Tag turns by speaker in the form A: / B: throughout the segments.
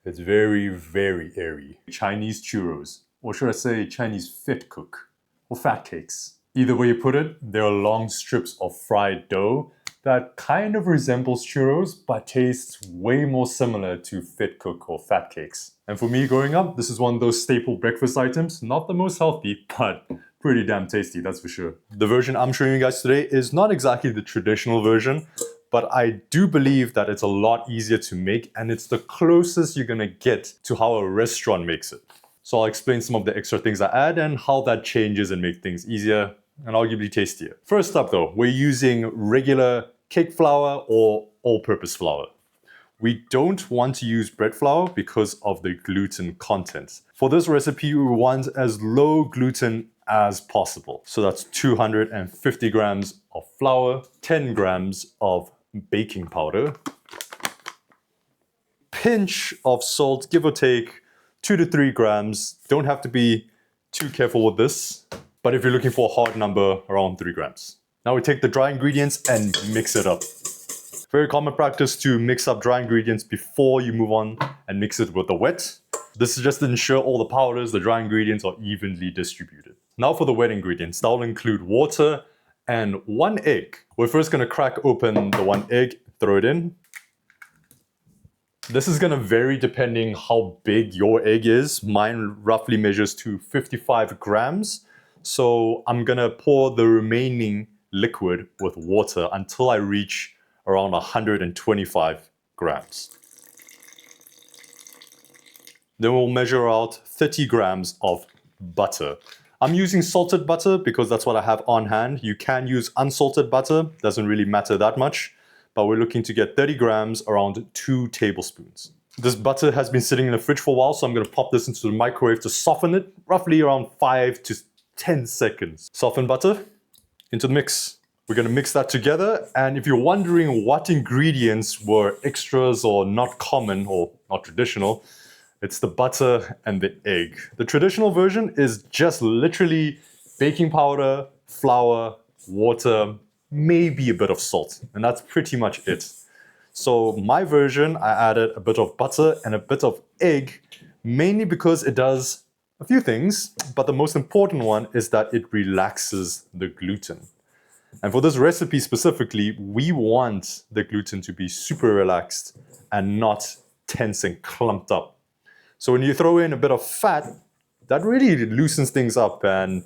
A: It's very, very airy. Chinese churros, or should I say Chinese vetkoek, or fat cakes. Either way you put it, they are long strips of fried dough that kind of resembles churros but tastes way more similar to vetkoek or fat cakes. And for me growing up, this is one of those staple breakfast items. Not the most healthy, but pretty damn tasty, that's for sure. The version I'm showing you guys today is not exactly the traditional version, but I do believe that it's a lot easier to make and it's the closest you're gonna get to how a restaurant makes it. So I'll explain some of the extra things I add and how that changes and make things easier and arguably tastier. First up though, we're using regular cake flour or all-purpose flour. We don't want to use bread flour because of the gluten content. For this recipe, we want as low gluten as possible. So that's 250 grams of flour, 10 grams of baking powder, pinch of salt, give or take 2 to 3 grams. Don't have to be too careful with this, but if you're looking for a hard number, around 3 grams. Now we take the dry ingredients and mix it up. Very common practice to mix up dry ingredients before you move on and mix it with the wet. This is just to ensure all the powders, the dry ingredients are evenly distributed. Now for the wet ingredients, that will include water and 1 egg. We're first going to crack open the 1 egg, throw it in. This is going to vary depending how big your egg is. Mine roughly measures to 55 grams. So I'm going to pour the remaining liquid with water until I reach around 125 grams. Then we'll measure out 30 grams of butter. I'm using salted butter because that's what I have on hand. You can use unsalted butter, doesn't really matter that much, but we're looking to get 30 grams, around 2 tablespoons. This butter has been sitting in the fridge for a while, so I'm going to pop this into the microwave to soften it, roughly around 5 to 10 seconds. Soften butter into the mix. We're going to mix that together, and if you're wondering what ingredients were extras or not common or not traditional, it's the butter and the egg. The traditional version is just literally baking powder, flour, water, maybe a bit of salt, and that's pretty much it. So my version, I added a bit of butter and a bit of egg, mainly because it does a few things, but the most important one is that it relaxes the gluten. And for this recipe specifically, we want the gluten to be super relaxed and not tense and clumped up. So when you throw in a bit of fat, that really loosens things up and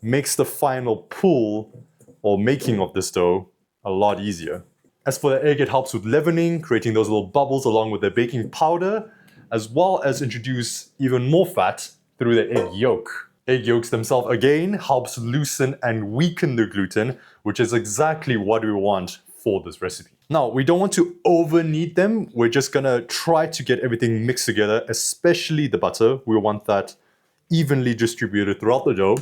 A: makes the final pull or making of this dough a lot easier. As for the egg, it helps with leavening, creating those little bubbles along with the baking powder, as well as introduce even more fat through the egg yolk. Egg yolks themselves again helps loosen and weaken the gluten, which is exactly what we want for this recipe. Now, we don't want to over knead them. We're just gonna try to get everything mixed together, especially the butter. We want that evenly distributed throughout the dough.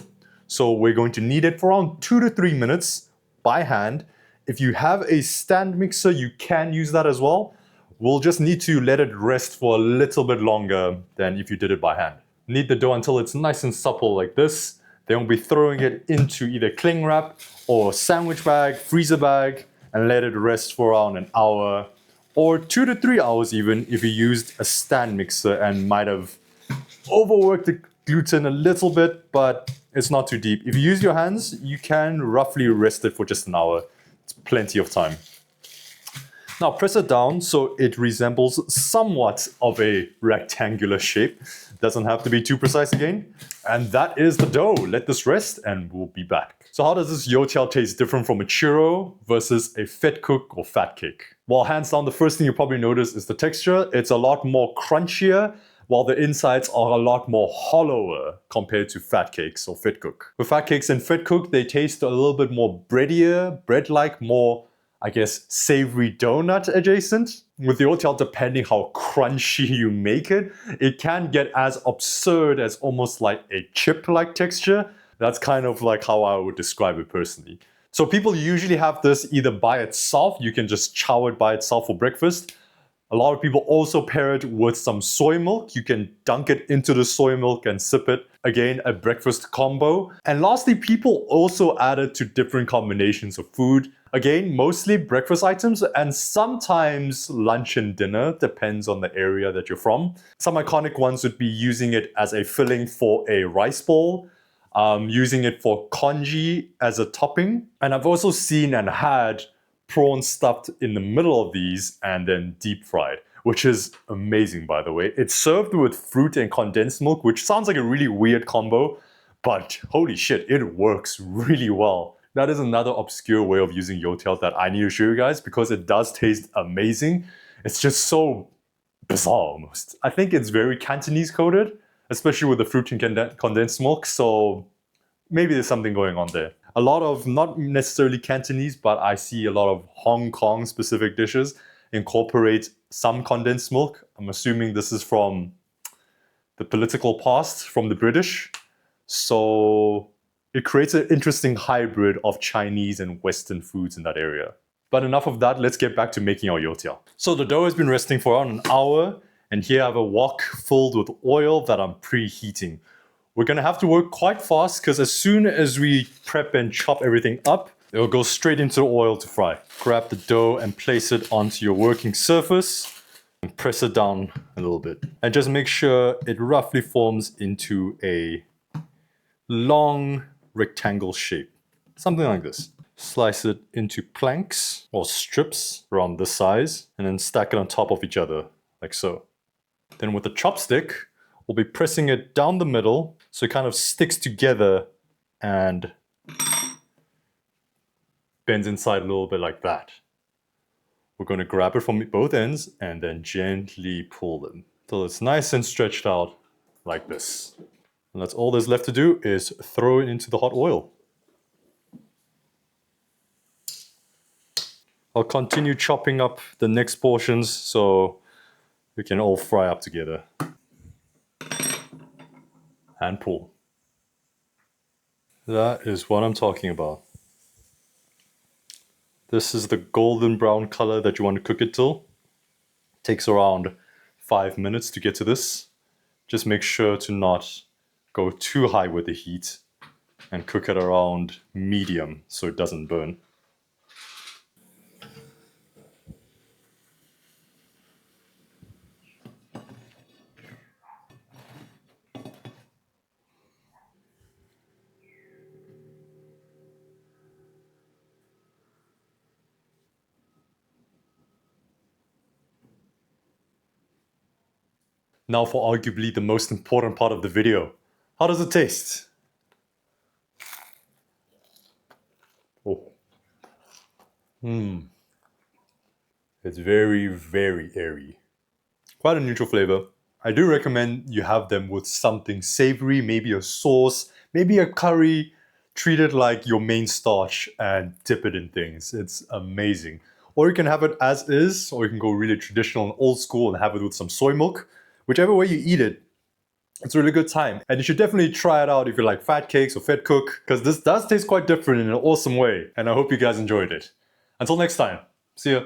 A: So we're going to knead it for around 2 to 3 minutes by hand. If you have a stand mixer, you can use that as well. We'll just need to let it rest for a little bit longer than if you did it by hand. Knead the dough until it's nice and supple like this. Then we'll be throwing it into either cling wrap or sandwich bag, freezer bag, and let it rest for around an hour or 2 to 3 hours even if you used a stand mixer and might have overworked the gluten a little bit, but it's not too deep. If you use your hands, you can roughly rest it for just an hour. It's plenty of time. Now press it down so it resembles somewhat of a rectangular shape. Doesn't have to be too precise again. And that is the dough. Let this rest and we'll be back. So how does this youtiao taste different from a churro versus a vetkoek or fat cake? Well, hands down, the first thing you probably notice is the texture. It's a lot more crunchier, while the insides are a lot more hollower compared to fat cakes or vetkoek. With fat cakes and vetkoek, they taste a little bit more breadier, bread-like, more, I guess, savory donut adjacent. With the youtiao, depending how crunchy you make it, it can get as absurd as almost like a chip-like texture. That's kind of like how I would describe it personally. So people usually have this either by itself, you can just chow it by itself for breakfast. A lot of people also pair it with some soy milk. You can dunk it into the soy milk and sip it. Again, a breakfast combo. And lastly, people also add it to different combinations of food. Again, mostly breakfast items and sometimes lunch and dinner, depends on the area that you're from. Some iconic ones would be using it as a filling for a rice bowl, using it for congee as a topping. And I've also seen and had prawns stuffed in the middle of these and then deep fried, which is amazing, by the way. It's served with fruit and condensed milk, which sounds like a really weird combo, but holy shit, it works really well. That is another obscure way of using youtiao that I need to show you guys because it does taste amazing. It's just so bizarre almost. I think it's very Cantonese coded, especially with the fruit and condensed milk, so maybe there's something going on there. A lot of, not necessarily Cantonese, but I see a lot of Hong Kong specific dishes incorporate some condensed milk. I'm assuming this is from the political past, from the British. So it creates an interesting hybrid of Chinese and Western foods in that area. But enough of that, let's get back to making our youtiao. So the dough has been resting for around an hour, and here I have a wok filled with oil that I'm preheating. We're gonna have to work quite fast because as soon as we prep and chop everything up, it'll go straight into the oil to fry. Grab the dough and place it onto your working surface and press it down a little bit. And just make sure it roughly forms into a long rectangle shape, something like this. Slice it into planks or strips around this size and then stack it on top of each other, like so. Then with the chopstick, we'll be pressing it down the middle so it kind of sticks together and bends inside a little bit like that. We're going to grab it from both ends and then gently pull them till it's nice and stretched out like this. And that's all there's left to do is throw it into the hot oil. I'll continue chopping up the next portions so we can all fry up together. And pull. That is what I'm talking about. This is the golden brown color that you want to cook it till. It takes around 5 minutes to get to this. Just make sure to not go too high with the heat and cook it around medium so it doesn't burn. Now for arguably the most important part of the video. How does it taste? Oh. It's very, very airy. Quite a neutral flavor. I do recommend you have them with something savory, maybe a sauce, maybe a curry. Treat it like your main starch and dip it in things. It's amazing. Or you can have it as is, or you can go really traditional and old school and have it with some soy milk. Whichever way you eat it, it's a really good time. And you should definitely try it out if you like fat cakes or vetkoek, because this does taste quite different in an awesome way. And I hope you guys enjoyed it. Until next time, see ya.